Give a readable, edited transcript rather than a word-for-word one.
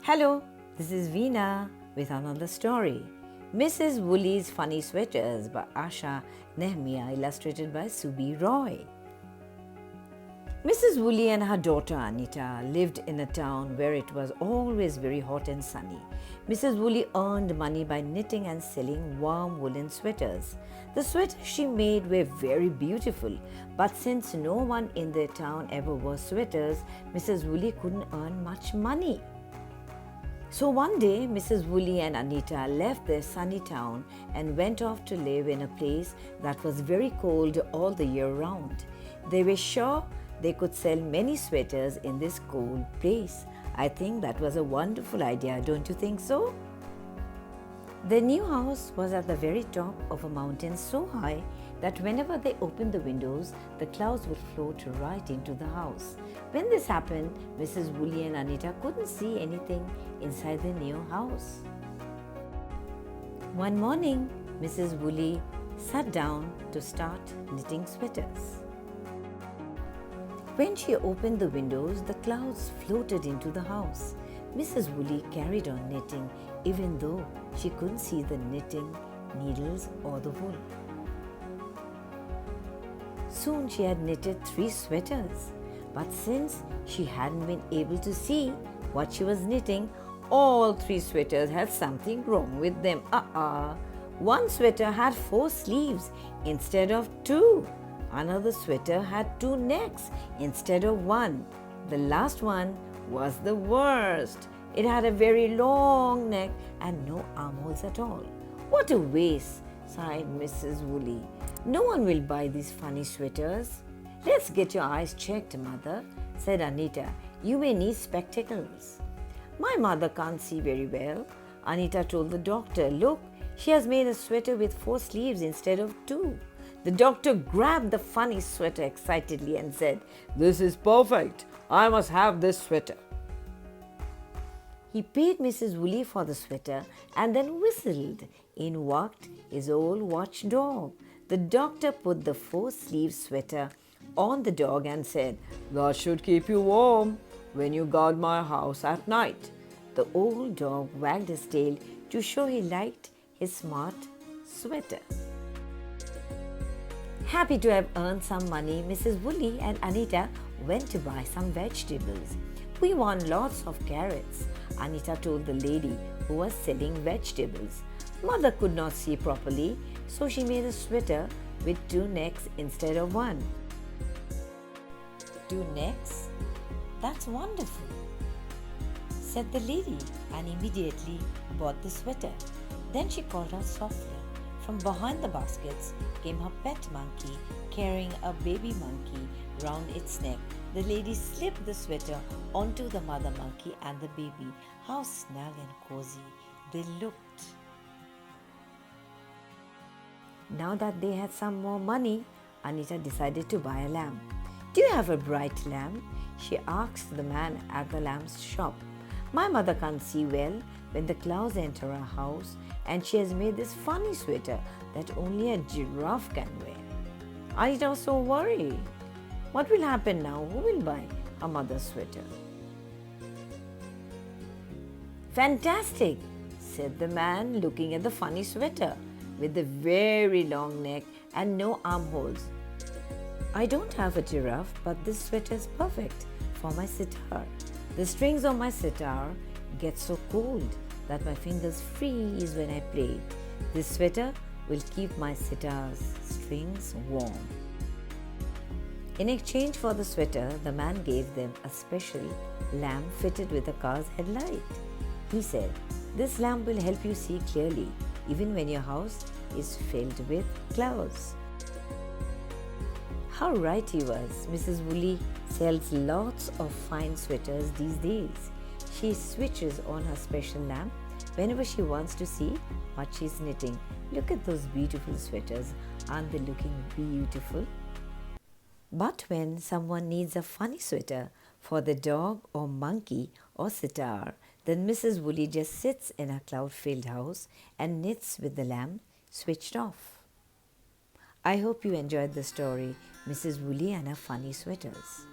Hello, this is Veena with another story. Mrs. Woolley's Funny Sweaters by Asha Nahemiah, illustrated by Subir Roy. Mrs. Woolley and her daughter Anita lived in a town where it was always very hot and sunny. Mrs. Woolley earned money by knitting and selling warm woolen sweaters. The sweaters she made were very beautiful, but since no one in their town ever wore sweaters, Mrs. Woolley couldn't earn much money. So one day, Mrs. Woolley and Anita left their sunny town and went off to live in a place that was very cold all the year round. They were sure they could sell many sweaters in this cold place. I think that was a wonderful idea, don't you think so? Their new house was at the very top of a mountain so high that whenever they opened the windows, the clouds would float right into the house. When this happened, Mrs. Woolley and Anita couldn't see anything inside the new house. One morning, Mrs. Woolley sat down to start knitting sweaters. When she opened the windows, the clouds floated into the house. Mrs. Woolley carried on knitting even though she couldn't see the knitting needles or the wool. Soon she had knitted 3 sweaters, but since she hadn't been able to see what she was knitting, all 3 sweaters had something wrong with them. One sweater had 4 sleeves instead of 2. Another sweater had 2 necks instead of 1. The last one was the worst. It had a very long neck and no armholes at all. What a waste, sighed Mrs. Woolley. No one will buy these funny sweaters. Let's get your eyes checked, Mother, said Anita. You may need spectacles. My mother can't see very well. Anita told the doctor, look, she has made a sweater with 4 sleeves instead of 2. The doctor grabbed the funny sweater excitedly and said, this is perfect. I must have this sweater. He paid Mrs. Woolley for the sweater and then whistled. In walked his old watchdog. The doctor put the 4-sleeve sweater on the dog and said, that should keep you warm when you guard my house at night. The old dog wagged his tail to show he liked his smart sweater. Happy to have earned some money, Mrs. Woolley and Anita went to buy some vegetables. We want lots of carrots, Anita told the lady who was selling vegetables. Mother could not see properly, so she made a sweater with 2 necks instead of 1. 2 necks? That's wonderful, said the lady, and immediately bought the sweater. Then she called out softly. From behind the baskets came her pet monkey carrying a baby monkey round its neck. The lady slipped the sweater onto the mother monkey and the baby. How snug and cozy they looked. Now that they had some more money, Anita decided to buy a lamp. Do you have a bright lamp? She asked the man at the lamp's shop. My mother can't see well when the clouds enter our house, and she has made this funny sweater that only a giraffe can wear. Anita was so worried. What will happen now? Who will buy her mother's sweater? Fantastic, said the man, looking at the funny sweater with the very long neck and no armholes. I don't have a giraffe, but this sweater is perfect for my sitar. The strings of my sitar get so cold that my fingers freeze when I play. This sweater will keep my sitar's strings warm. In exchange for the sweater, the man gave them a special lamp fitted with a car's headlight. He said, this lamp will help you see clearly even when your house is filled with clouds. How right he was. Mrs. Woolley sells lots of fine sweaters these days. She switches on her special lamp whenever she wants to see what she's knitting. Look at those beautiful sweaters. Aren't they looking beautiful? But when someone needs a funny sweater for the dog or monkey or sitar, then Mrs. Woolley just sits in her cloud-filled house and knits with the lamp switched off. I hope you enjoyed the story, Mrs. Woolley and her funny sweaters.